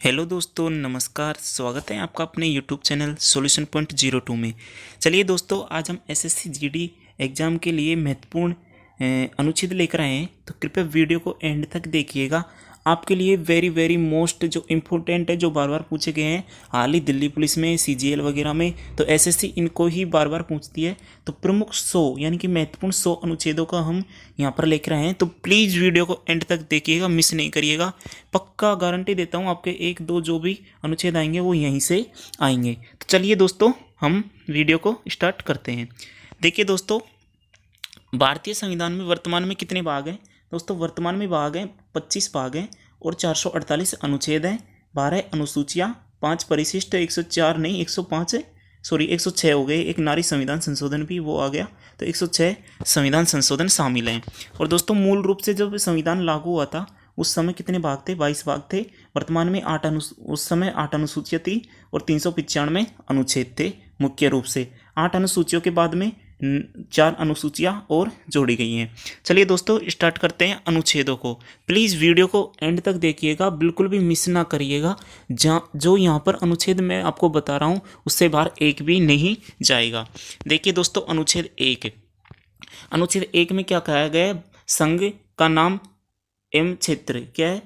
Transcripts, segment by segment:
Hello दोस्तों, नमस्कार। स्वागत है आपका अपने यूट्यूब चैनल सॉल्यूशन पॉइंट 02 में। चलिए दोस्तों, आज हम एसएससी जीडी एग्ज़ाम के लिए महत्वपूर्ण अनुच्छेद लेकर आए हैं, तो कृपया वीडियो को एंड तक देखिएगा। आपके लिए वेरी मोस्ट जो इम्पोर्टेंट है, जो बार बार पूछे गए हैं हाल ही दिल्ली पुलिस में, सीजीएल वगैरह में, तो एसएससी इनको ही बार बार पूछती है। तो प्रमुख 100 यानी कि महत्वपूर्ण 100 अनुच्छेदों का हम यहाँ पर लेकर आए हैं, तो प्लीज़ वीडियो को एंड तक देखिएगा, मिस नहीं करिएगा। पक्का गारंटी देता हूँ आपके एक दो जो भी अनुच्छेद आएंगे वो यहीं से आएंगे। तो चलिए दोस्तों, हम वीडियो को स्टार्ट करते हैं। देखिए दोस्तों, भारतीय संविधान में वर्तमान में कितने भाग हैं? दोस्तों, वर्तमान में भाग हैं 25 भाग हैं और 448 अनुच्छेद हैं, 12 अनुसूचियाँ, 5 परिशिष्ट, 104 नहीं 105 सॉरी 106 हो गए, एक नारी संविधान संशोधन भी वो आ गया, तो 106 संविधान संशोधन शामिल हैं। और दोस्तों, मूल रूप से जब संविधान लागू हुआ था उस समय कितने भाग थे? 22 भाग थे। वर्तमान में उस समय 8 अनुसूचियाँ थी और 395 अनुच्छेद थे। मुख्य रूप से 8 अनुसूचियों के बाद में 4 अनुसूचियाँ और जोड़ी गई हैं। चलिए दोस्तों, स्टार्ट करते हैं अनुच्छेदों को। प्लीज़ वीडियो को एंड तक देखिएगा, बिल्कुल भी मिस ना करिएगा। जो यहाँ पर अनुच्छेद मैं आपको बता रहा हूँ उससे बाहर एक भी नहीं जाएगा। देखिए दोस्तों, अनुच्छेद एक में क्या कहा गया है? संघ का नाम एवं क्षेत्र क्या है?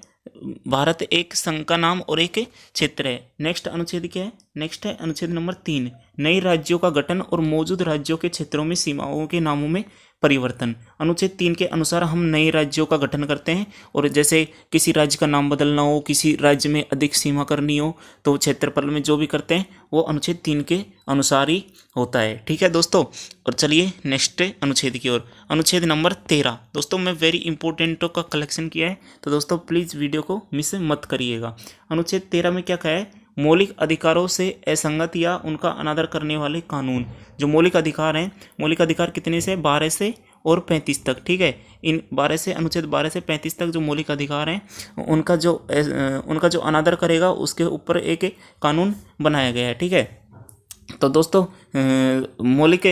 भारत एक संघ का नाम और एक क्षेत्र है। नेक्स्ट अनुच्छेद क्या है? नेक्स्ट है अनुच्छेद नंबर 3, नए राज्यों का गठन और मौजूद राज्यों के क्षेत्रों में सीमाओं के नामों में परिवर्तन। अनुच्छेद 3 के अनुसार हम नए राज्यों का गठन करते हैं, और जैसे किसी राज्य का नाम बदलना हो, किसी राज्य में अधिक सीमा करनी हो, तो क्षेत्रफल में जो भी करते हैं वो अनुच्छेद 3 के अनुसार ही होता है। ठीक है दोस्तों, और चलिए नेक्स्ट अनुच्छेद की ओर। अनुच्छेद नंबर 13 दोस्तों, मैं वेरी इंपॉर्टेंटों का कलेक्शन किया है, तो दोस्तों प्लीज़ वीडियो को मिस मत करिएगा। अनुच्छेद 13 में क्या कहा है? मौलिक अधिकारों से असंगत या उनका अनादर करने वाले कानून। जो मौलिक अधिकार हैं, मौलिक अधिकार कितने से? 12 से और 35 तक। ठीक है, इन 12 से अनुच्छेद 12 से 35 तक जो मौलिक अधिकार हैं उनका जो अनादर करेगा उसके ऊपर एक कानून बनाया गया है। ठीक है, तो दोस्तों मौलिक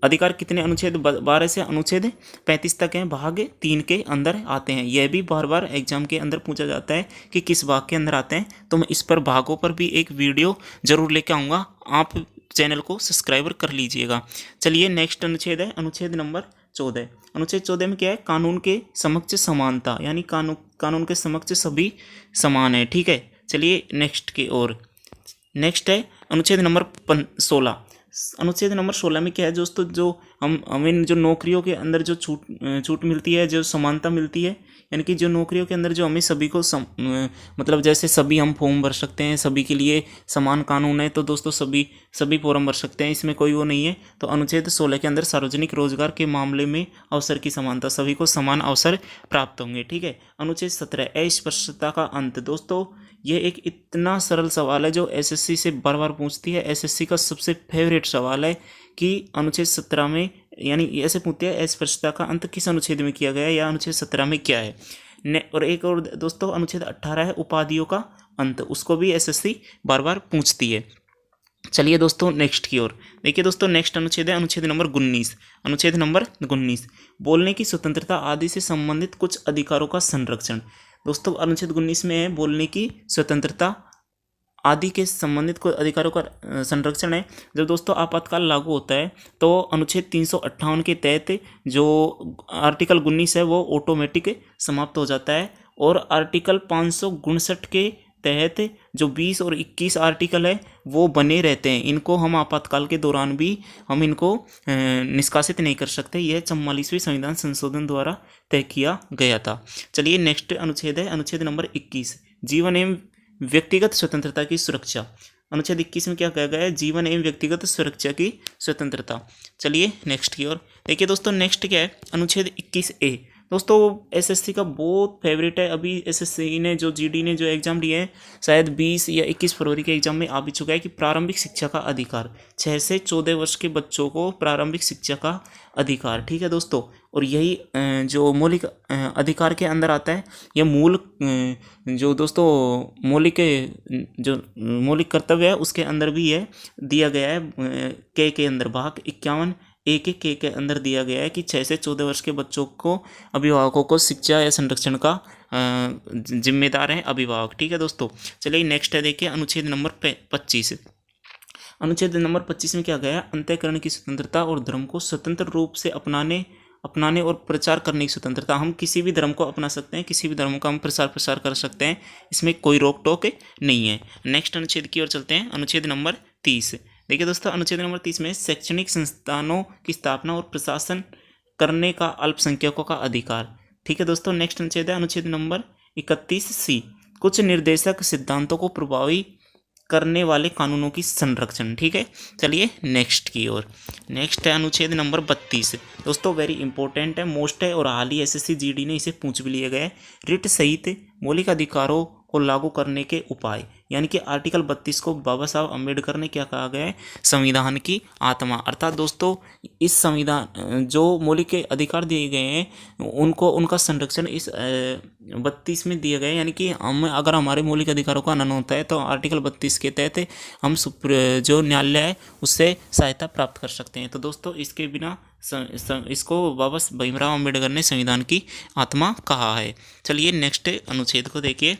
अधिकार कितने? अनुच्छेद 12 से अनुच्छेद 35 तक हैं, भाग 3 के अंदर आते हैं। यह भी बार बार एग्जाम के अंदर पूछा जाता है कि किस भाग के अंदर आते हैं, तो मैं इस पर भागों पर भी एक वीडियो जरूर लेके आऊँगा। आप चैनल को सब्सक्राइबर कर लीजिएगा। चलिए नेक्स्ट अनुच्छेद है अनुच्छेद नंबर 14। अनुच्छेद 14 में क्या है? कानून के समक्ष समानता, यानी कानून के समक्ष सभी समान है। ठीक है, चलिए नेक्स्ट की ओर। नेक्स्ट है अनुच्छेद नंबर 16। अनुच्छेद नंबर 16 में क्या है दोस्तों? जो हमें जो नौकरियों के अंदर जो छूट मिलती है, जो समानता मिलती है, यानी कि जो नौकरियों के अंदर जो हमें सभी को मतलब जैसे सभी हम फॉर्म भर सकते हैं, सभी के लिए समान कानून है, तो दोस्तों सभी फॉर्म भर सकते हैं, इसमें कोई वो नहीं है। तो अनुच्छेद 16 के अंदर सार्वजनिक रोजगार के मामले में अवसर की समानता, सभी को समान अवसर प्राप्त होंगे। ठीक है, अनुच्छेद 17 अस्पृश्यता का अंत। दोस्तों, ये एक इतना सरल सवाल है जो एसएससी से बार बार पूछती है। एसएससी का सबसे फेवरेट सवाल है कि अनुच्छेद 17 में, यानी ऐसे पूछते हैं अस्पृश्यता का अंत किस अनुच्छेद में किया गया है, या अनुच्छेद 17 में क्या है। और एक और दोस्तों, अनुच्छेद 18 है उपाधियों का अंत, उसको भी एसएससी बार बार पूछती है। चलिए दोस्तों नेक्स्ट की ओर। देखिए दोस्तों, नेक्स्ट अनुच्छेद है अनुच्छेद नंबर 19। अनुच्छेद नंबर 19, बोलने की स्वतंत्रता आदि से संबंधित कुछ अधिकारों का संरक्षण। दोस्तों, अनुच्छेद 19 में है बोलने की स्वतंत्रता आदि के संबंधित कोई अधिकारों का संरक्षण है। जब दोस्तों आपातकाल लागू होता है तो अनुच्छेद 358 के तहत जो आर्टिकल 19 है वो ऑटोमेटिक समाप्त हो जाता है, और आर्टिकल 559 के तहत जो 20 और 21 आर्टिकल है वो बने रहते हैं। इनको हम आपातकाल के दौरान भी हम इनको निष्कासित नहीं कर सकते। यह 44वें संविधान संशोधन द्वारा तय किया गया था। चलिए नेक्स्ट अनुच्छेद है अनुच्छेद नंबर 21, जीवन एवं व्यक्तिगत स्वतंत्रता की सुरक्षा। अनुच्छेद 21 में क्या कहा गया है? जीवन एवं व्यक्तिगत सुरक्षा की स्वतंत्रता। चलिए नेक्स्ट की ओर। देखिए दोस्तों, नेक्स्ट क्या है? अनुच्छेद 21A। दोस्तों, एसएससी का बहुत फेवरेट है। अभी एसएससी ने जो जीडी ने जो एग्ज़ाम दिए हैं, शायद 20 या 21 फरवरी के एग्जाम में आ भी चुका है, कि प्रारंभिक शिक्षा का अधिकार, 6 से 14 वर्ष के बच्चों को प्रारंभिक शिक्षा का अधिकार। ठीक है दोस्तों, और यही जो मौलिक अधिकार के अंदर आता है, यह जो दोस्तों मौलिक कर्तव्य है उसके अंदर भी यह दिया गया है, के अंदर भाग 51 1 के अंदर दिया गया है कि 6 से 14 वर्ष के बच्चों को अभिभावकों को शिक्षा या संरक्षण का जिम्मेदार है अभिभावक। ठीक है दोस्तों, चलिए नेक्स्ट है देखिए अनुच्छेद नंबर 25। अनुच्छेद नंबर 25 में क्या गया है, अंतःकरण की स्वतंत्रता और धर्म को स्वतंत्र रूप से अपनाने और प्रचार करने की स्वतंत्रता। हम किसी भी धर्म को अपना सकते हैं, किसी भी धर्म का हम प्रसार कर सकते हैं, इसमें कोई रोक टोक नहीं है। नेक्स्ट अनुच्छेद की ओर चलते हैं, अनुच्छेद नंबर 30। देखिए दोस्तों, अनुच्छेद नंबर 30 में शैक्षणिक संस्थानों की स्थापना और प्रशासन करने का अल्पसंख्यकों का अधिकार। ठीक है दोस्तों, नेक्स्ट अनुच्छेद है अनुच्छेद नंबर 31C, कुछ निर्देशक सिद्धांतों को प्रभावी करने वाले कानूनों की संरक्षण। ठीक है, चलिए नेक्स्ट की ओर। नेक्स्ट है अनुच्छेद नंबर 32। दोस्तों वेरी इंपॉर्टेंट है, मोस्ट है, और हाल ही SSC GD ने इसे पूछ भी लिया गया है। रिट सहित मौलिक अधिकारों को लागू करने के उपाय, यानी कि आर्टिकल 32 को बाबा साहब अम्बेडकर ने क्या कहा गया है, संविधान की आत्मा। अर्थात दोस्तों इस संविधान जो मौलिक अधिकार दिए गए हैं उनको उनका संरक्षण इस 32 में दिया गया है। यानी कि हम अगर हमारे मौलिक अधिकारों का हनन होता है तो आर्टिकल 32 के तहत हम जो न्यायालय है उससे सहायता प्राप्त कर सकते हैं। तो दोस्तों इसके बिना इसको बाबा भीमराव अम्बेडकर ने संविधान की आत्मा कहा है। चलिए नेक्स्ट अनुच्छेद को देखिए,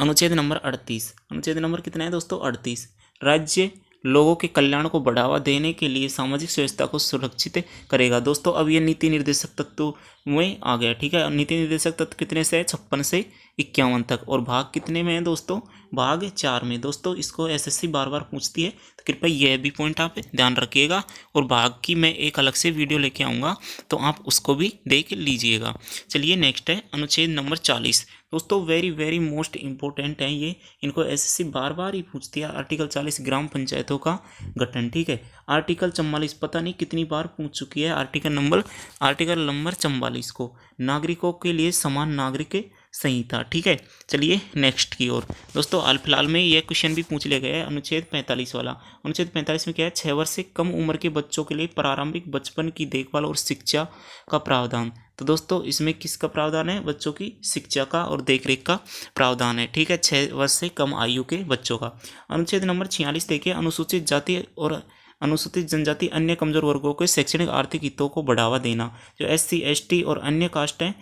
अनुच्छेद नंबर 38। अनुच्छेद नंबर कितना है दोस्तों, 38। राज्य लोगों के कल्याण को बढ़ावा देने के लिए सामाजिक व्यवस्था को सुरक्षित करेगा। दोस्तों अब ये नीति निर्देशक तत्व में आ गया। ठीक है, नीति निर्देशक तत्व कितने से है, 56 से 51 तक, और भाग कितने में है दोस्तों, भाग 4 में। दोस्तों इसको SSC बार बार पूछती है, तो कृपया यह भी पॉइंट आप ध्यान रखिएगा, और भाग की मैं एक अलग से वीडियो लेके आऊँगा तो आप उसको भी देख लीजिएगा। चलिए नेक्स्ट है अनुच्छेद नंबर 40। दोस्तों वेरी मोस्ट इंपॉर्टेंट है ये, इनको SSC बार बार ही पूछती है। आर्टिकल 40 ग्राम पंचायतों का गठन। ठीक है, आर्टिकल 44 पता नहीं कितनी बार पूछ चुकी है, आर्टिकल नंबर 44 को, नागरिकों के लिए समान नागरिक संहिता। ठीक है, चलिए नेक्स्ट की ओर। दोस्तों हाल फिलहाल में यह क्वेश्चन भी पूछ लिया गया है, अनुच्छेद 45 वाला। अनुच्छेद 45 में क्या है, 6 वर्ष से कम उम्र के बच्चों के लिए प्रारंभिक बचपन की देखभाल और शिक्षा का प्रावधान। तो दोस्तों इसमें किसका प्रावधान है, बच्चों की शिक्षा का और देखरेख का प्रावधान है। ठीक है, 6 वर्ष से कम आयु के बच्चों का। अनुच्छेद नंबर 46 देखिए, अनुसूचित जाति और अनुसूचित जनजाति अन्य कमजोर वर्गों के शैक्षणिक आर्थिक हितों को बढ़ावा देना। जो SC ST और अन्य कास्ट हैं,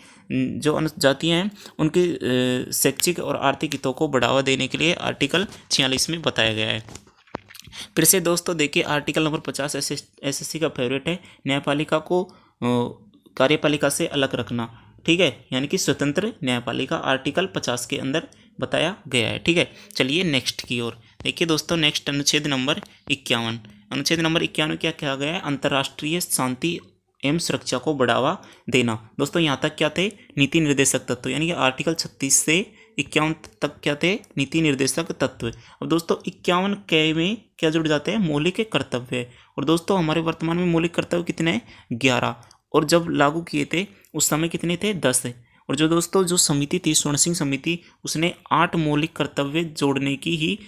जो अनुजातियाँ हैं, उनके शैक्षिक और आर्थिक हितों को बढ़ावा देने के लिए आर्टिकल 46 में बताया गया है। फिर से दोस्तों देखिए, आर्टिकल नंबर 50 SSC का फेवरेट है, न्यायपालिका को कार्यपालिका से अलग रखना। ठीक है, यानी कि स्वतंत्र न्यायपालिका आर्टिकल 50 के अंदर बताया गया है। ठीक है, चलिए नेक्स्ट की ओर देखिए दोस्तों। नेक्स्ट अनुच्छेद नंबर 51। अनुच्छेद नंबर 51 क्या कहा गया है, अंतर्राष्ट्रीय शांति एवं सुरक्षा को बढ़ावा देना। दोस्तों यहाँ तक क्या थे, नीति निर्देशक तत्व, यानी कि आर्टिकल 36 से 51 तक क्या थे, नीति निर्देशक तत्व। अब दोस्तों 51 के में क्या जुड़ जाते हैं, मौलिक कर्तव्य। और दोस्तों हमारे वर्तमान में मौलिक कर्तव्य कितने हैं, 11, और जब लागू किए थे उस समय कितने थे, 10। और जो दोस्तों जो समिति थी, स्वर्ण सिंह समिति, उसने 8 मौलिक कर्तव्य जोड़ने की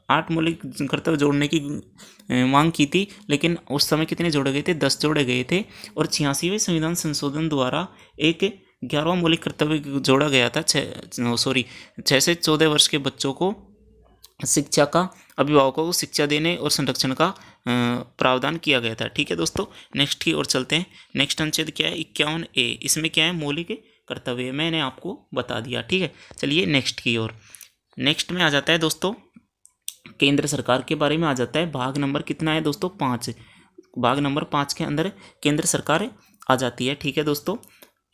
8 मौलिक कर्तव्य जोड़ने की मांग की थी, लेकिन उस समय कितने जोड़े गए थे, 10 जोड़े गए थे। और 86वें संविधान संशोधन द्वारा एक 11वां मौलिक कर्तव्य जोड़ा गया था। 6 से 14 वर्ष के बच्चों को शिक्षा का, अभिभावकों को शिक्षा देने और संरक्षण का प्रावधान किया गया था। ठीक है दोस्तों, नेक्स्ट की ओर चलते हैं। नेक्स्ट अनुच्छेद क्या है, 51A। इसमें क्या है, मौलिक कर्तव्य, मैंने आपको बता दिया। ठीक है, चलिए नेक्स्ट की ओर। नेक्स्ट में आ जाता है दोस्तों, केंद्र सरकार के बारे में आ जाता है। भाग नंबर कितना है दोस्तों, 5। भाग नंबर 5 के अंदर केंद्र सरकार आ जाती है। ठीक है दोस्तों,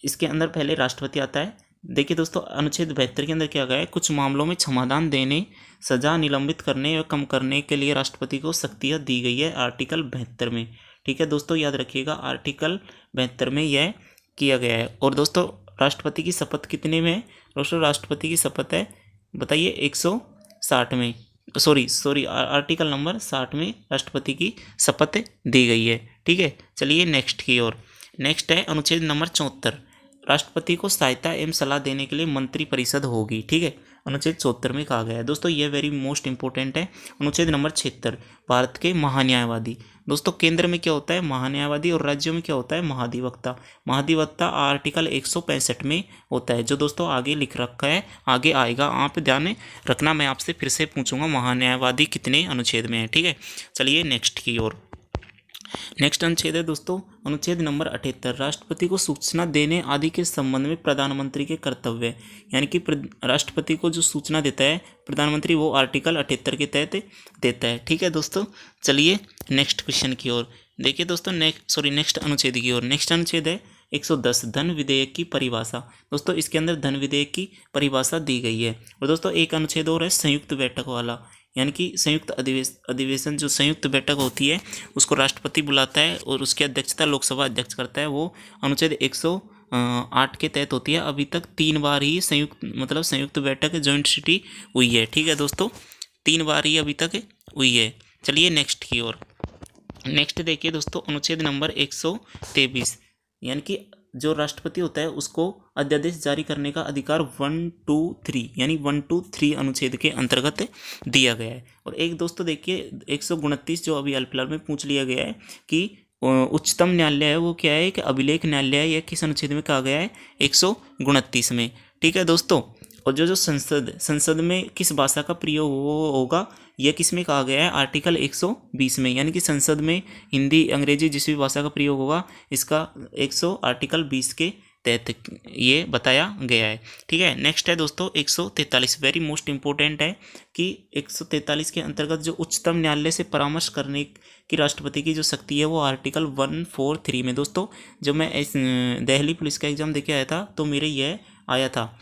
इसके अंदर पहले राष्ट्रपति आता है। देखिए दोस्तों, अनुच्छेद 72 के अंदर क्या गया है, कुछ मामलों में क्षमादान देने, सजा निलंबित करने व कम करने के लिए राष्ट्रपति को शक्तियाँ दी गई है आर्टिकल 72 में। ठीक है दोस्तों, याद रखिएगा आर्टिकल 72 में यह किया गया है। और दोस्तों राष्ट्रपति की शपथ कितने में है दोस्तों, राष्ट्रपति की शपथ है, बताइए 160 में, सॉरी आर्टिकल नंबर 60 में राष्ट्रपति की शपथ दी गई है। ठीक है, चलिए नेक्स्ट की ओर। नेक्स्ट है अनुच्छेद नंबर 74। राष्ट्रपति को सहायता एवं सलाह देने के लिए मंत्री परिषद होगी। ठीक है, अनुच्छेद 74 में कहा गया है। दोस्तों ये वेरी मोस्ट इंपॉर्टेंट है। अनुच्छेद नंबर 76, भारत के महान्यायवादी। दोस्तों केंद्र में क्या होता है, महान्यायवादी, और राज्यों में क्या होता है, महाधिवक्ता। महाधिवक्ता आर्टिकल 165 में होता है, जो दोस्तों आगे लिख रखा है, आगे आएगा, आप ध्यान रखना। मैं आपसे फिर से पूछूंगा महान्यायवादी कितने अनुच्छेद में है। ठीक है, चलिए नेक्स्ट की ओर। नेक्स्ट अनुच्छेद है दोस्तों अनुच्छेद नंबर 78, राष्ट्रपति को सूचना देने आदि के संबंध में प्रधानमंत्री के कर्तव्य, यानी कि राष्ट्रपति को जो सूचना देता है प्रधानमंत्री वो आर्टिकल 78 के तहत देता है। ठीक है दोस्तों, चलिए नेक्स्ट क्वेश्चन की ओर देखिए दोस्तों। नेक्स्ट अनुच्छेद की ओर। नेक्स्ट अनुच्छेद है 110, धन विधेयक की परिभाषा। दोस्तों इसके अंदर धन विधेयक की परिभाषा दी गई है। और दोस्तों एक अनुच्छेद और है संयुक्त बैठक वाला, यानी कि संयुक्त अधिवेशन जो संयुक्त बैठक होती है उसको राष्ट्रपति बुलाता है और उसकी अध्यक्षता लोकसभा अध्यक्ष करता है। वो अनुच्छेद 108 के तहत होती है। अभी तक 3 बार ही संयुक्त बैठक जॉइंट सिटी हुई है। ठीक है दोस्तों, 3 बार ही अभी तक हुई है। चलिए नेक्स्ट की ओर। नेक्स्ट देखिए दोस्तों अनुच्छेद नंबर 123, यानी कि जो राष्ट्रपति होता है उसको अध्यादेश जारी करने का अधिकार 1, 2, 3 यानी 1, 2, 3 अनुच्छेद के अंतर्गत दिया गया है। और एक दोस्तों देखिए 129 जो अभी हाल फिलहाल में पूछ लिया गया है कि उच्चतम न्यायालय है वो क्या है कि अभिलेख न्यायालय है, यह किस अनुच्छेद में कहा गया है 129 में। ठीक है दोस्तों, और जो संसद में किस भाषा का प्रयोग होगा यह किस में कहा गया है आर्टिकल 120 में, यानी कि संसद में हिंदी अंग्रेजी जिस भी भाषा का प्रयोग होगा इसका आर्टिकल 20 के तहत ये बताया गया है। ठीक है, नेक्स्ट है दोस्तों 143, वेरी मोस्ट इंपॉर्टेंट है कि 143 के अंतर्गत जो उच्चतम न्यायालय से परामर्श करने की राष्ट्रपति की जो शक्ति है वो आर्टिकल 143 में। दोस्तों जब मैं दिल्ली पुलिस का एग्जाम देके आया था तो मेरे यह आया था,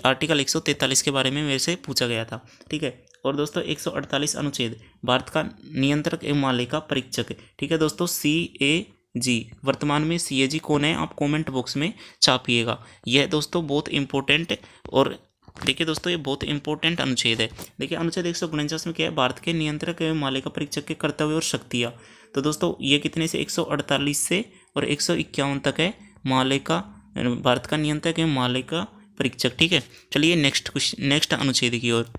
आर्टिकल 143 के बारे में मेरे से पूछा गया था। ठीक है, और दोस्तों 148 अनुच्छेद भारत का नियंत्रक एवं मालिका परीक्षक। ठीक है दोस्तों, CAG, वर्तमान में CAG कौन है आप कमेंट बॉक्स में छापिएगा। यह दोस्तों बहुत इंपॉर्टेंट, और देखिए दोस्तों ये बहुत इंपॉर्टेंट अनुच्छेद है। देखिए अनुच्छेद 149 में क्या है, भारत के नियंत्रक एवं मालिका परीक्षक के कर्तव्य और शक्तियाँ। तो दोस्तों ये कितने से 148 से और 151 तक है मालिका, भारत का नियंत्रक एवं मालिका परीक्षक। ठीक है, चलिए नेक्स्ट अनुच्छेद की ओर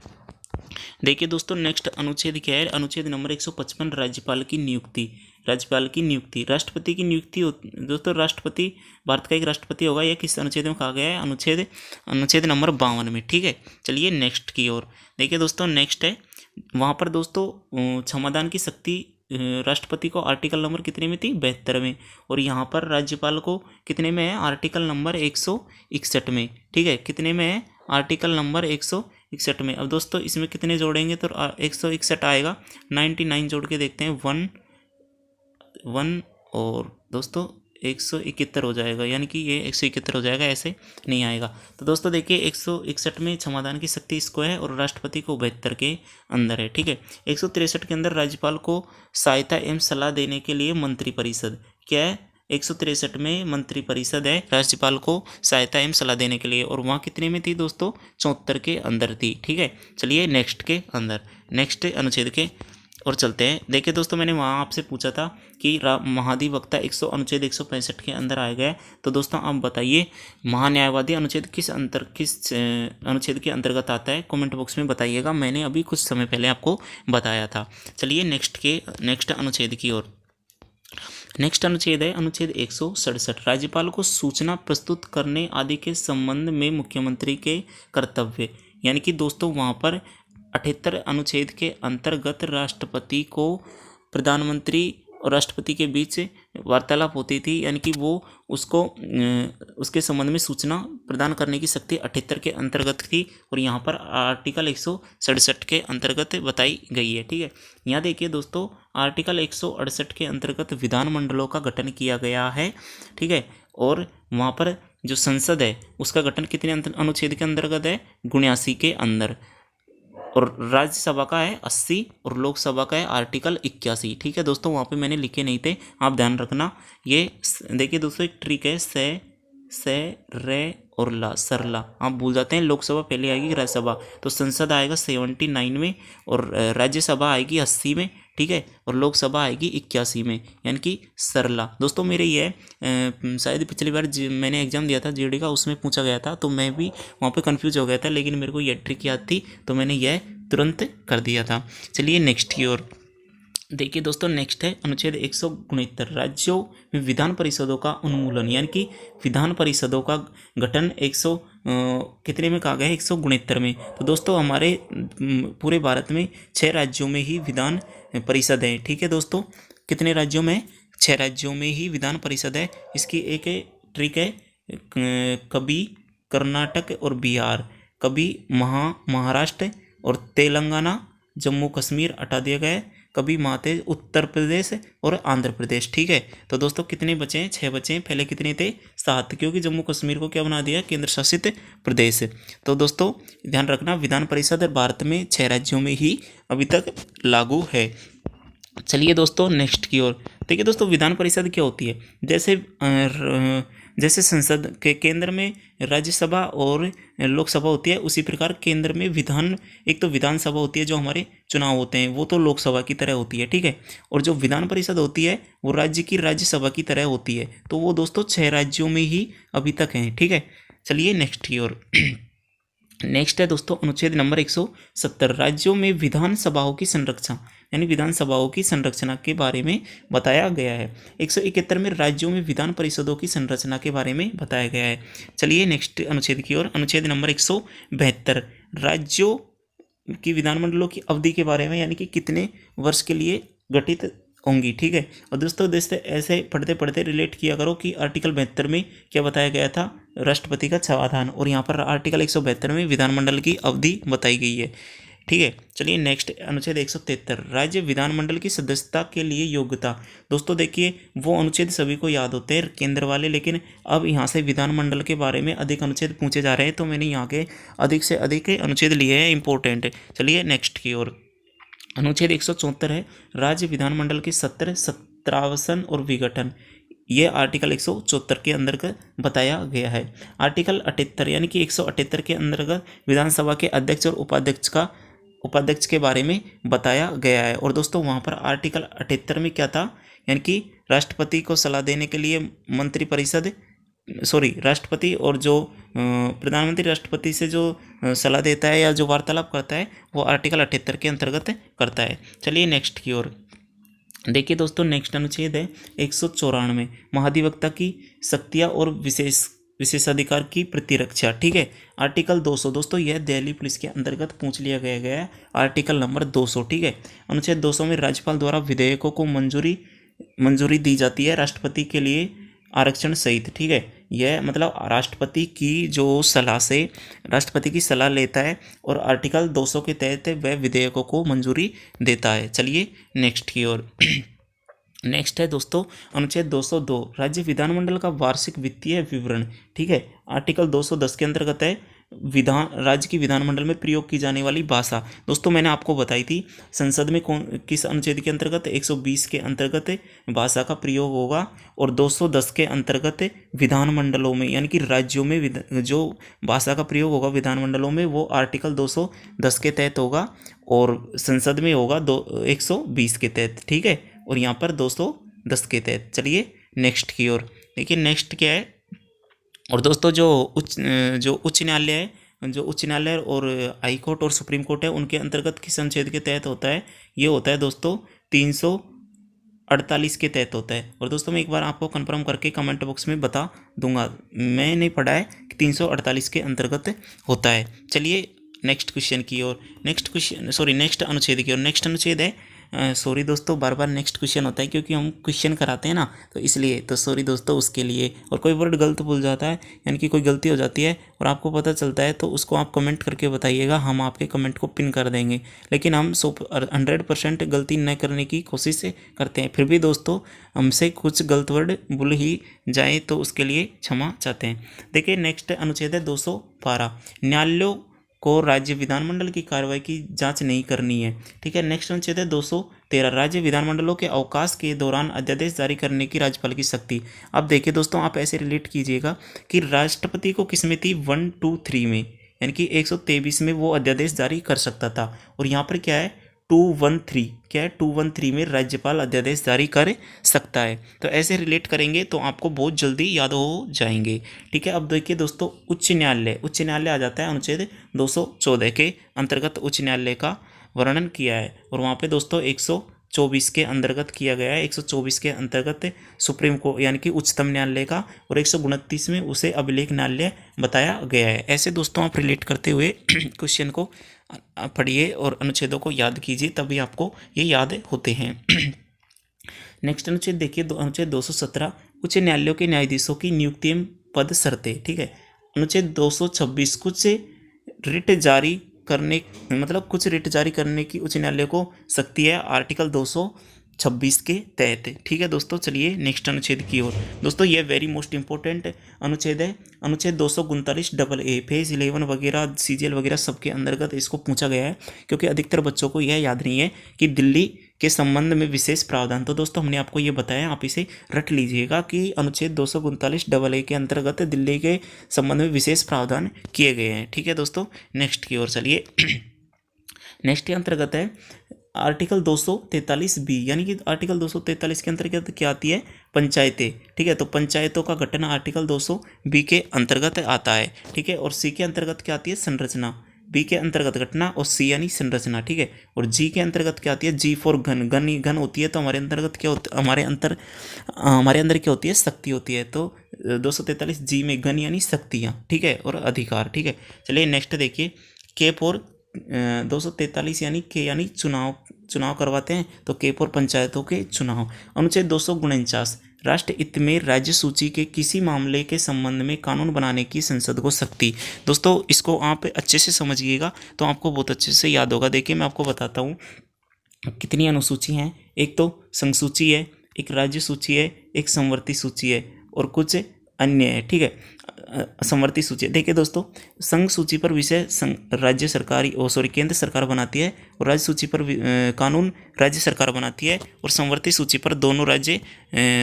देखिए दोस्तों। नेक्स्ट अनुच्छेद क्या है, अनुच्छेद नंबर 155, राज्यपाल की नियुक्ति। राज्यपाल की नियुक्ति, राष्ट्रपति की नियुक्ति दोस्तों राष्ट्रपति भारत का एक राष्ट्रपति होगा, यह किस अनुच्छेद में कहा गया है अनुच्छेद नंबर 52 में। ठीक है, चलिए नेक्स्ट की ओर देखिए दोस्तों। नेक्स्ट है वहाँ पर दोस्तों क्षमादान की शक्ति राष्ट्रपति को आर्टिकल नंबर कितने में थी 72 में, और यहाँ पर राज्यपाल को कितने में है आर्टिकल नंबर 161 में। ठीक है, कितने में है आर्टिकल नंबर 161 में। अब दोस्तों इसमें कितने जोड़ेंगे तो 161 आएगा, 99 जोड़ के देखते हैं 1 और दोस्तों 171 हो जाएगा, यानी कि ये 171 हो जाएगा, ऐसे नहीं आएगा। तो दोस्तों देखिए 161 में क्षमादान की शक्ति इसको है और राष्ट्रपति को 72 के अंदर है। ठीक है, 163 के अंदर राज्यपाल को सहायता एवं सलाह देने के लिए मंत्रिपरिषद क्या है, 163 में मंत्रिपरिषद है राज्यपाल को सहायता एवं सलाह देने के लिए, और वहाँ कितने में थी दोस्तों 74 के अंदर थी। ठीक है, चलिए नेक्स्ट अनुच्छेद के और चलते हैं। देखिए दोस्तों मैंने वहाँ आपसे पूछा था कि महाधिवक्ता अनुच्छेद 165 के अंदर आ गया। तो दोस्तों आप बताइए महान्यायवादी अनुच्छेद किस अनुच्छेद के अंतर्गत आता है, कमेंट बॉक्स में बताइएगा। मैंने अभी कुछ समय पहले आपको बताया था। चलिए नेक्स्ट अनुच्छेद की ओर। नेक्स्ट अनुच्छेद है अनुच्छेद 167, राज्यपाल को सूचना प्रस्तुत करने आदि के संबंध में मुख्यमंत्री के कर्तव्य, यानी कि दोस्तों वहाँ पर 78 अनुच्छेद के अंतर्गत राष्ट्रपति को प्रधानमंत्री और राष्ट्रपति के बीच वार्तालाप होती थी, यानी कि वो उसके संबंध में सूचना प्रदान करने की शक्ति 78 के अंतर्गत थी, और यहाँ पर आर्टिकल 167 के अंतर्गत बताई गई है। ठीक है, यहाँ देखिए दोस्तों आर्टिकल 168 के अंतर्गत विधानमंडलों का गठन किया गया है। ठीक है, और वहाँ पर जो संसद है उसका गठन कितने अनुच्छेद के अंतर्गत है 79 के अंदर, और राज्यसभा का है 80 और लोकसभा का है आर्टिकल 81। ठीक है दोस्तों, वहाँ पे मैंने लिखे नहीं थे, आप ध्यान रखना। ये देखिए दोस्तों एक ट्रिक है, से रे और ला सरला, आप भूल जाते हैं। लोकसभा पहले आएगी राज्यसभा, तो संसद आएगा 79 में और राज्यसभा आएगी 80 में। ठीक है, और लोकसभा आएगी 81 में, यानी कि सरला। दोस्तों मेरे ये शायद पिछली बार मैंने एग्जाम दिया था GD का, उसमें पूछा गया था, तो मैं भी वहाँ पे कंफ्यूज हो गया था, लेकिन मेरे को ये ट्रिक याद थी तो मैंने यह तुरंत कर दिया था। चलिए नेक्स्ट की ओर देखिए दोस्तों। नेक्स्ट है अनुच्छेद 169, राज्यों में विधान परिषदों का उन्मूलन, यानी कि विधान परिषदों का गठन कितने में कहा गया है 169 में। तो दोस्तों हमारे पूरे भारत में 6 राज्यों में ही विधान परिषद है। ठीक है दोस्तों, कितने राज्यों में 6 राज्यों में ही विधान परिषद है। इसकी एक ट्रिक है, कभी कर्नाटक और बिहार, कभी महाराष्ट्र और तेलंगाना, जम्मू कश्मीर हटा दिया गया है, कभी माते उत्तर प्रदेश और आंध्र प्रदेश। ठीक है, तो दोस्तों कितने बचे हैं? 6 बचे हैं। पहले कितने थे? 7, क्योंकि जम्मू कश्मीर को क्या बना दिया? केंद्र शासित प्रदेश। तो दोस्तों ध्यान रखना, विधान परिषद भारत में 6 राज्यों में ही अभी तक लागू है। चलिए दोस्तों नेक्स्ट की ओर देखिए। दोस्तों विधान परिषद क्या होती है? जैसे संसद के केंद्र में राज्यसभा और लोकसभा होती है, उसी प्रकार केंद्र में एक तो विधानसभा होती है, जो हमारे चुनाव होते हैं वो तो लोकसभा की तरह होती है। ठीक है, और जो विधान परिषद होती है वो राज्य की राज्यसभा की तरह होती है। तो वो दोस्तों 6 राज्यों में ही अभी तक हैं। ठीक है, चलिए नेक्स्ट की ओर। नेक्स्ट है दोस्तों अनुच्छेद नंबर 170, राज्यों में विधानसभाओं की संरचना, यानी विधानसभाओं की संरचना के बारे में बताया गया है। 171 में राज्यों में विधान परिषदों की संरचना के बारे में बताया गया है। चलिए नेक्स्ट अनुच्छेद की ओर। अनुच्छेद नंबर 172, राज्यों की विधानमंडलों की अवधि के बारे में, यानी कि कितने वर्ष के लिए गठित होंगी। ठीक है, और दोस्तों ऐसे पढ़ते पढ़ते रिलेट किया करो कि आर्टिकल 72 में क्या बताया गया था? राष्ट्रपति का क्षमादान, और यहाँ पर आर्टिकल 172 में विधानमंडल की अवधि बताई गई है। ठीक है, चलिए नेक्स्ट अनुच्छेद 173, राज्य विधानमंडल की सदस्यता के लिए योग्यता। दोस्तों देखिए, वो अनुच्छेद सभी को याद होते हैं केंद्र वाले, लेकिन अब यहाँ से विधानमंडल के बारे में अधिक अनुच्छेद पूछे जा रहे हैं, तो मैंने यहाँ के अधिक से अधिक अनुच्छेद लिए हैं इंपॉर्टेंट। चलिए नेक्स्ट की ओर। अनुच्छेद 174 है, राज्य विधानमंडल के सत्र, सत्रावसन और विघटन। ये आर्टिकल 174 के अंतर्गत बताया गया है। आर्टिकल 78 यानी कि 178 के अंतर्गत विधानसभा के अध्यक्ष और उपाध्यक्ष के बारे में बताया गया है। और दोस्तों वहाँ पर आर्टिकल 78 में क्या था? यानी कि राष्ट्रपति को सलाह देने के लिए राष्ट्रपति और जो प्रधानमंत्री राष्ट्रपति से जो सलाह देता है या जो वार्तालाप करता है, वो आर्टिकल 78 के अंतर्गत करता है। चलिए नेक्स्ट की ओर देखिए दोस्तों। नेक्स्ट अनुच्छेद है 194, महाधिवक्ता की शक्तियाँ और विशेषाधिकार की प्रतिरक्षा। ठीक है, आर्टिकल 200, दोस्तों यह दिल्ली पुलिस के अंतर्गत पूछ लिया गया है, आर्टिकल नंबर 200। ठीक है, अनुच्छेद 200 में राज्यपाल द्वारा विधेयकों को मंजूरी दी जाती है, राष्ट्रपति के लिए आरक्षण सहित। ठीक है, यह मतलब राष्ट्रपति की सलाह लेता है, और आर्टिकल 200 के तहत वह विधेयकों को मंजूरी देता है। चलिए नेक्स्ट की ओर। नेक्स्ट है दोस्तों अनुच्छेद 202, राज्य विधानमंडल का वार्षिक वित्तीय विवरण। ठीक है, आर्टिकल 210 के अंतर्गत है राज्य की विधानमंडल में प्रयोग की जाने वाली भाषा। दोस्तों मैंने आपको बताई थी संसद में किस अनुच्छेद के अंतर्गत? 120 के अंतर्गत भाषा का प्रयोग होगा, और 210 के अंतर्गत विधानमंडलों में, यानी कि राज्यों में जो भाषा का प्रयोग होगा विधानमंडलों में, वो आर्टिकल 210 के तहत होगा, और संसद में होगा 120 के तहत। ठीक है, और यहाँ पर 210 के तहत। चलिए नेक्स्ट की ओर देखिए। नेक्स्ट क्या है? और दोस्तों जो उच्च न्यायालय और हाई कोर्ट और सुप्रीम कोर्ट है, उनके अंतर्गत किस अनुच्छेद के तहत होता है? ये होता है दोस्तों 348 के तहत होता है। और दोस्तों मैं एक बार आपको कंफर्म करके कमेंट बॉक्स में बता दूंगा, मैंने पढ़ा है कि 348 के अंतर्गत होता है। चलिए नेक्स्ट क्वेश्चन की ओर। नेक्स्ट अनुच्छेद की ओर। नेक्स्ट अनुच्छेद है सॉरी दोस्तों, बार बार नेक्स्ट क्वेश्चन होता है क्योंकि हम क्वेश्चन कराते हैं ना, तो इसलिए तो सॉरी दोस्तों उसके लिए। और कोई वर्ड गलत भूल जाता है, यानी कि कोई गलती हो जाती है और आपको पता चलता है, तो उसको आप कमेंट करके बताइएगा, हम आपके कमेंट को पिन कर देंगे। लेकिन हम 100% गलती न करने की कोशिश करते हैं, फिर भी दोस्तों हमसे कुछ गलत वर्ड भूल ही जाए तो उसके लिए क्षमा चाहते हैं। देखिए नेक्स्ट अनुच्छेद है 212, न्यायालयों को राज्य विधानमंडल की कार्रवाई की जांच नहीं करनी है। ठीक है, नेक्स्ट अनुच्छेद है 213, राज्य विधानमंडलों के अवकाश के दौरान अध्यादेश जारी करने की राज्यपाल की शक्ति। अब देखिए दोस्तों, आप ऐसे रिलेट कीजिएगा कि राष्ट्रपति को किसमें थी? 1, 2, 3 में, यानी कि 123 में वो अध्यादेश जारी कर सकता था। और यहाँ पर क्या है? 213, क्या है? 213 में राज्यपाल अध्यादेश जारी कर सकता है। तो ऐसे रिलेट करेंगे तो आपको बहुत जल्दी याद हो जाएंगे। ठीक है, अब देखिए दोस्तों उच्च न्यायालय आ जाता है अनुच्छेद 214 के अंतर्गत उच्च न्यायालय का वर्णन किया है, और वहाँ पे दोस्तों 124 के अंतर्गत किया गया है। 124 के अंतर्गत सुप्रीम कोर्ट यानी कि उच्चतम न्यायालय का, और 129 में उसे अभिलेख न्यायालय बताया गया है। ऐसे दोस्तों आप रिलेट करते हुए क्वेश्चन को पढ़िए और अनुच्छेदों को याद कीजिए, तभी आपको ये याद होते हैं। नेक्स्ट अनुच्छेद देखिए, अनुच्छेद 217 उच्च न्यायालयों के न्यायाधीशों की नियुक्ति एवं पद शर्तें। ठीक है। अनुच्छेद 226 कुछ रिट जारी करने, मतलब कुछ रिट जारी करने की उच्च न्यायालय को शक्ति है आर्टिकल 226 के तहत। ठीक है दोस्तों, चलिए नेक्स्ट अनुच्छेद की ओर। दोस्तों ये वेरी मोस्ट इंपॉर्टेंट अनुच्छेद है, अनुच्छेद 239 फेज 11 वगैरह सीजीएल वगैरह सबके अंतर्गत इसको पूछा गया है, क्योंकि अधिकतर बच्चों को यह याद नहीं है कि दिल्ली के संबंध में विशेष प्रावधान। तो दोस्तों हमने आपको ये बताया, आप इसे रट लीजिएगा कि अनुच्छेद 239 के अंतर्गत दिल्ली के संबंध में विशेष प्रावधान किए गए हैं। ठीक है दोस्तों, नेक्स्ट की ओर चलिए। नेक्स्ट के अंतर्गत है आर्टिकल 243 बी, यानी कि आर्टिकल 243 के अंतर्गत क्या आती है, पंचायतें। ठीक है, तो पंचायतों का गठन आर्टिकल 200 बी के अंतर्गत आता है। ठीक है, और सी के अंतर्गत क्या आती है, संरचना। बी के अंतर्गत घटना और सी यानी संरचना। ठीक है, और जी के अंतर्गत क्या आती है, जी फॉर घन। घन होती है, तो हमारे अंतर्गत क्या होता है, हमारे अंदर क्या होती है, शक्ति होती है। तो 243 जी में घन यानी शक्तियाँ। ठीक है, और अधिकार। ठीक है, चलिए नेक्स्ट देखिए, के फॉर 243 यानी के यानी चुनाव करवाते हैं, तो के फॉर पंचायतों के चुनाव। अनुच्छेद 249 राष्ट्र हित में राज्य सूची के किसी मामले के संबंध में कानून बनाने की संसद को शक्ति। दोस्तों इसको आप अच्छे से समझिएगा तो आपको बहुत अच्छे से याद होगा। देखिए मैं आपको बताता हूँ कितनी अनुसूची हैं। एक तो संघ सूची है, एक राज्य सूची है, एक संवर्ती सूची है और कुछ अन्य है। ठीक है, संवर्ती सूची। देखिए दोस्तों, संघ सूची पर विषय राज्य सरकारी केंद्र सरकार बनाती है, और राज्य सूची पर कानून राज्य सरकार बनाती है, और संवर्ती सूची पर दोनों राज्य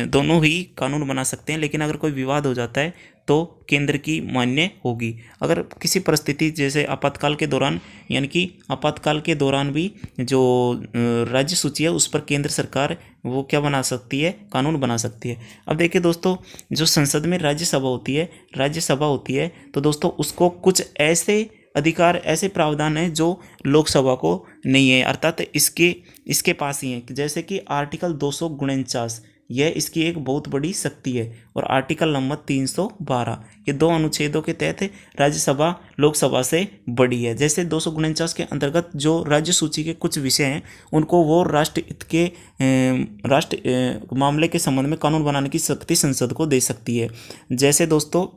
दोनों ही कानून बना सकते हैं। लेकिन अगर कोई विवाद हो जाता है तो केंद्र की मान्य होगी। अगर किसी परिस्थिति जैसे आपातकाल के दौरान, यानी कि आपातकाल के दौरान भी जो राज्य सूची है उस पर केंद्र सरकार वो क्या बना सकती है, कानून बना सकती है। अब देखिए दोस्तों, जो संसद में राज्यसभा होती है तो दोस्तों उसको कुछ ऐसे अधिकार, ऐसे प्रावधान है जो लोकसभा को नहीं है, अर्थात इसके पास ही है। जैसे कि आर्टिकल 249 यह इसकी एक बहुत बड़ी शक्ति है, और आर्टिकल नंबर 312 ये दो अनुच्छेदों के तहत राज्यसभा लोकसभा से बड़ी है। जैसे 249 के अंतर्गत जो राज्य सूची के कुछ विषय हैं उनको वो राष्ट्रहित के मामले के संबंध में कानून बनाने की शक्ति संसद को दे सकती है। जैसे दोस्तों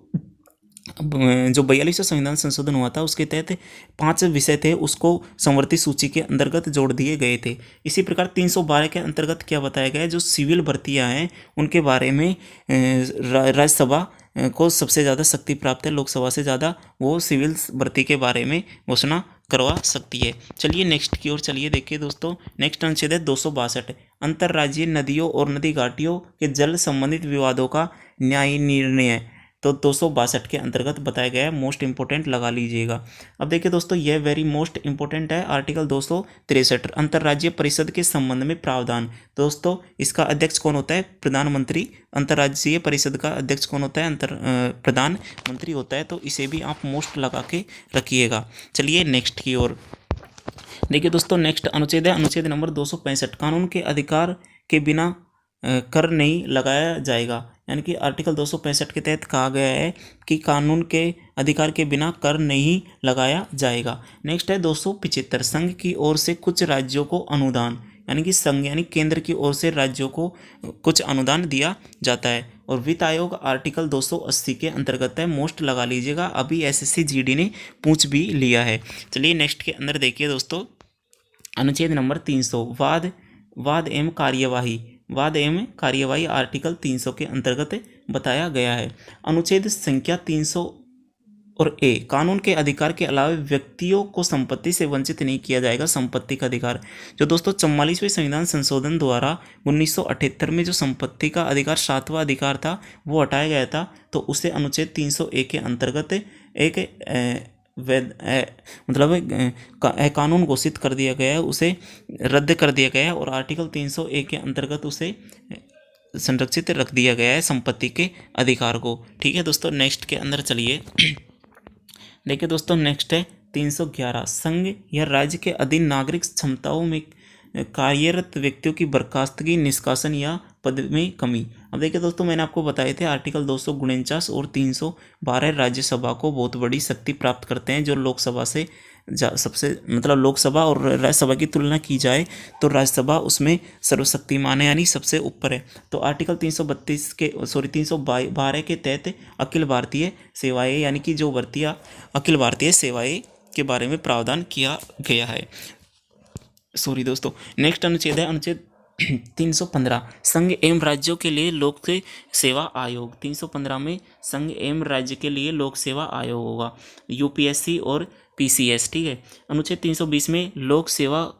जो 42वां संविधान संशोधन हुआ था उसके तहत 5 विषय थे, उसको संवर्ती सूची के अंतर्गत जोड़ दिए गए थे। इसी प्रकार 312 के अंतर्गत क्या बताया गया है, जो सिविल भर्तियां हैं उनके बारे में राज्यसभा को सबसे ज़्यादा शक्ति प्राप्त है, लोकसभा से ज़्यादा वो सिविल भर्ती के बारे में घोषणा करवा सकती है। चलिए नेक्स्ट की ओर चलिए। देखिए दोस्तों, नेक्स्ट अनुच्छेद है 262 अंतर्राज्यीय नदियों और नदी घाटियों के जल संबंधित विवादों का न्यायिक निर्णय। तो 262 के अंतर्गत बताया गया है, मोस्ट इंपोर्टेंट लगा लीजिएगा। अब देखिए दोस्तों, यह वेरी मोस्ट इंपोर्टेंट है, आर्टिकल 263 अंतर्राज्यीय परिषद के संबंध में प्रावधान। दोस्तों इसका अध्यक्ष कौन होता है, प्रधानमंत्री। अंतर्राज्यीय परिषद का अध्यक्ष कौन होता है, प्रधानमंत्री होता है। तो इसे भी आप मोस्ट लगा के रखिएगा। चलिए नेक्स्ट की ओर देखिए दोस्तों, नेक्स्ट अनुच्छेद है अनुच्छेद नंबर 265 कानून के अधिकार के बिना कर नहीं लगाया जाएगा। यानी कि आर्टिकल 265 के तहत कहा गया है कि कानून के अधिकार के बिना कर नहीं लगाया जाएगा। नेक्स्ट है 275 संघ की ओर से कुछ राज्यों को अनुदान, यानी कि संघ यानी केंद्र की ओर से राज्यों को कुछ अनुदान दिया जाता है। और वित्त आयोग आर्टिकल 280 के अंतर्गत है, मोस्ट लगा लीजिएगा, अभी एसएससी जीडी ने पूछ भी लिया है। चलिए नेक्स्ट के अंदर देखिए दोस्तों, अनुच्छेद नंबर 300 वाद एवं कार्यवाही आर्टिकल 300 के अंतर्गत बताया गया है। अनुच्छेद संख्या 300 और ए कानून के अधिकार के अलावा व्यक्तियों को संपत्ति से वंचित नहीं किया जाएगा। संपत्ति का अधिकार जो दोस्तों 44वें संविधान संशोधन द्वारा 1978 में जो संपत्ति का अधिकार 7वां अधिकार था वो हटाया गया था, तो उसे अनुच्छेद 300 ए के अंतर्गत एक कानून घोषित कर दिया गया है, उसे रद्द कर दिया गया है, और आर्टिकल 300 ए के अंतर्गत उसे संरक्षित रख दिया गया है संपत्ति के अधिकार को। ठीक है दोस्तों, नेक्स्ट के अंदर चलिए। देखिए दोस्तों, नेक्स्ट है 311 संघ या राज्य के अधीन नागरिक क्षमताओं में कार्यरत व्यक्तियों की बर्खास्तगी, निष्कासन या पद में कमी। अब देखिए दोस्तों, मैंने आपको बताए थे आर्टिकल 249 और 312 राज्यसभा को बहुत बड़ी शक्ति प्राप्त करते हैं, जो लोकसभा से सबसे मतलब लोकसभा और राज्यसभा की तुलना की जाए तो राज्यसभा उसमें सर्वशक्तिमान है, यानी सबसे ऊपर है। तो आर्टिकल 332 के 312 के तहत अखिल भारतीय सेवाएं यानी कि जो भर्तियाँ अखिल भारतीय सेवाएं के बारे में प्रावधान किया गया है। दोस्तों, नेक्स्ट अनुच्छेद है अनुच्छेद 315 संघ एवं राज्यों के लिए लोक सेवा आयोग। 315 में संघ एवं राज्य के लिए लोक सेवा आयोग होगा, यूपीएससी और पीसीएस। ठीक है। अनुच्छेद 320 में लोक सेवा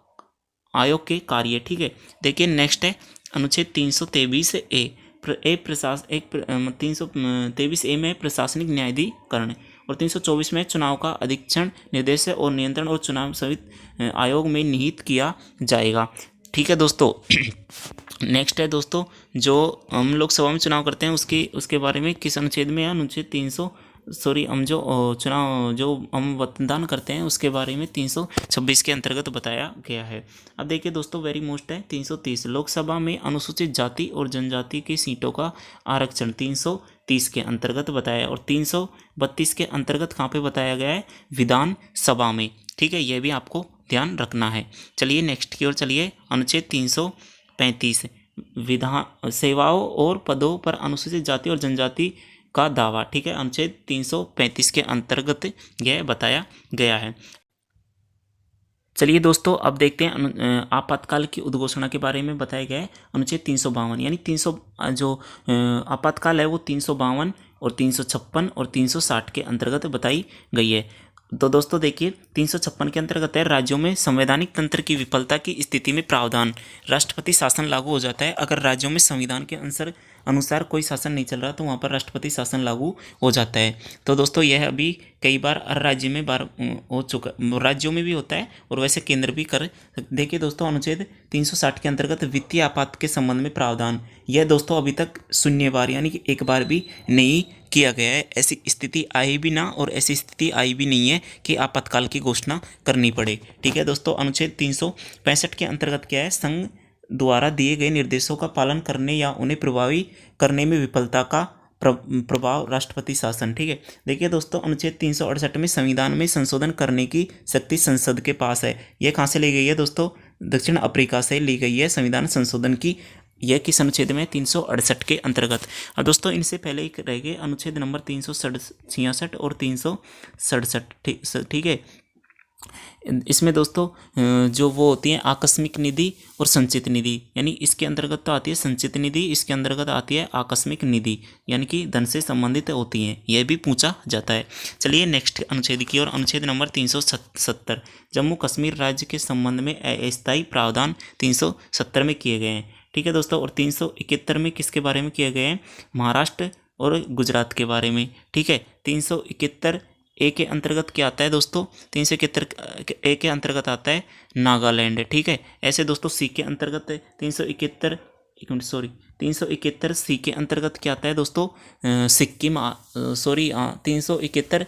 आयोग के कार्य। ठीक है। देखिए नेक्स्ट है अनुच्छेद 323 ए प्रशासन 323 ए में प्रशासनिक न्यायाधिकरण और 324 में चुनाव का अधीक्षण निर्देश और नियंत्रण और चुनाव सहित आयोग में निहित किया जाएगा। ठीक है दोस्तों। नेक्स्ट है दोस्तों, जो हम लोकसभा में चुनाव करते हैं उसके बारे में किस अनुच्छेद में है? अनुच्छेद हम जो चुनाव जो हम मतदान करते हैं उसके बारे में 326 के अंतर्गत बताया गया है। अब देखिए दोस्तों, वेरी मोस्ट है 330 लोकसभा में अनुसूचित जाति और जनजाति की सीटों का आरक्षण 330 के अंतर्गत बताया, और 332 के अंतर्गत कहाँ पे बताया गया है? विधान सभा में। ठीक है, यह भी आपको ध्यान रखना है। चलिए नेक्स्ट की ओर चलिए। अनुच्छेद 335 विधान सेवाओं और पदों पर अनुसूचित जाति और जनजाति का दावा। ठीक है, अनुच्छेद 335 के अंतर्गत यह बताया गया है। चलिए दोस्तों, अब देखते हैं आपातकाल की उद्घोषणा के बारे में बताया गया है। अनुच्छेद 352 यानी 300 जो आपातकाल है वो 352 और 356 और 360 के अंतर्गत बताई गई है। तो दोस्तों देखिए 356 के अंतर्गत है राज्यों में संवैधानिक तंत्र की विफलता की स्थिति में प्रावधान। राष्ट्रपति शासन लागू हो जाता है अगर राज्यों में संविधान के अनुसार कोई शासन नहीं चल रहा तो वहाँ पर राष्ट्रपति शासन लागू हो जाता है। तो दोस्तों यह अभी कई बार हर राज्य में हो चुका, राज्यों में भी होता है और वैसे केंद्र भी कर। देखिए दोस्तों, अनुच्छेद 360 के अंतर्गत वित्तीय आपात के संबंध में प्रावधान। यह दोस्तों अभी तक शून्य बार यानी कि एक बार भी नहीं किया गया है। ऐसी स्थिति आई भी ना और ऐसी स्थिति आई भी नहीं है कि आपातकाल की घोषणा करनी पड़े। ठीक है दोस्तों। अनुच्छेद 365 के अंतर्गत क्या है? संघ द्वारा दिए गए निर्देशों का पालन करने या उन्हें प्रभावी करने में विफलता का प्रभाव राष्ट्रपति शासन। ठीक है। देखिए दोस्तों, अनुच्छेद 368 में संविधान में संशोधन करने की शक्ति संसद के पास है। यह कहाँ से ली गई है दोस्तों? दक्षिण अफ्रीका से ली गई है संविधान संशोधन की। यह किस अनुच्छेद में? 368 के अंतर्गत। अब दोस्तों इनसे पहले एक रह गए अनुच्छेद नंबर 366 और 367। ठीक है। इसमें दोस्तों जो वो होती है आकस्मिक निधि और संचित निधि, यानी इसके अंतर्गत तो आती है संचित निधि, इसके अंतर्गत आती है आकस्मिक निधि, यानी कि धन से संबंधित होती हैं। यह भी पूछा जाता है। चलिए नेक्स्ट अनुच्छेद की ओर। अनुच्छेद नंबर 370 जम्मू कश्मीर राज्य के संबंध में अस्थायी प्रावधान 370 में किए गए हैं। ठीक है दोस्तों। और 371 में किसके बारे में किए गए हैं? महाराष्ट्र और गुजरात के बारे में। ठीक है। 371 ए के अंतर्गत क्या आता है दोस्तों? 371 ए के अंतर्गत आता है नागालैंड। ठीक है। ऐसे दोस्तों सी के अंतर्गत 371 सी के अंतर्गत क्या आता है दोस्तों? सिक्किम 371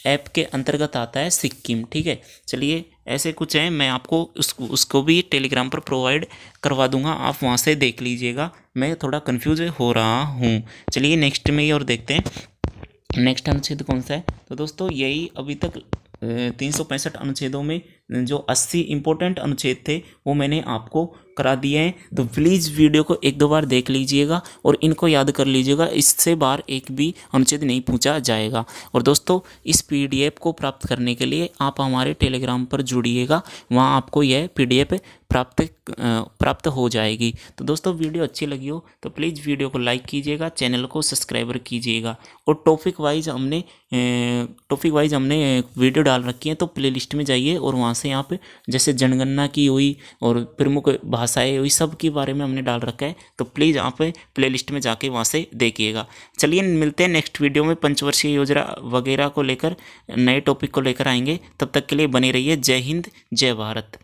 ऐप के अंतर्गत आता है सिक्किम। ठीक है। चलिए ऐसे कुछ है, मैं आपको उसको भी टेलीग्राम पर प्रोवाइड करवा दूंगा, आप वहाँ से देख लीजिएगा। मैं थोड़ा कंफ्यूज हो रहा हूँ। चलिए नेक्स्ट में और देखते हैं नेक्स्ट अनुच्छेद कौन सा है। तो दोस्तों यही अभी तक 365 अनुच्छेदों में जो 80 इंपॉर्टेंट अनुच्छेद थे वो मैंने आपको करा दिए हैं। तो प्लीज़ वीडियो को एक दो बार देख लीजिएगा और इनको याद कर लीजिएगा, इससे बार एक भी अनुच्छेद नहीं पूछा जाएगा। और दोस्तों इस पीडीएफ को प्राप्त करने के लिए आप हमारे टेलीग्राम पर जुड़िएगा, वहाँ आपको यह पीडीएफ प्राप्त हो जाएगी। तो दोस्तों वीडियो अच्छी लगी हो तो प्लीज़ वीडियो को लाइक कीजिएगा, चैनल को सब्सक्राइबर कीजिएगा। और टॉपिक वाइज हमने वीडियो डाल रखी है, तो प्लेलिस्ट में जाइए और वहाँ से आप जैसे जनगणना की हुई और प्रमुख भाषाएं हुई सब के बारे में हमने डाल रखा है। तो प्लीज़ आप प्लेलिस्ट में जाके वहाँ से देखिएगा। चलिए मिलते हैं नेक्स्ट वीडियो में, पंचवर्षीय योजना वगैरह को लेकर नए टॉपिक को लेकर आएंगे। तब तक के लिए बने रहिए। जय हिंद, जय भारत।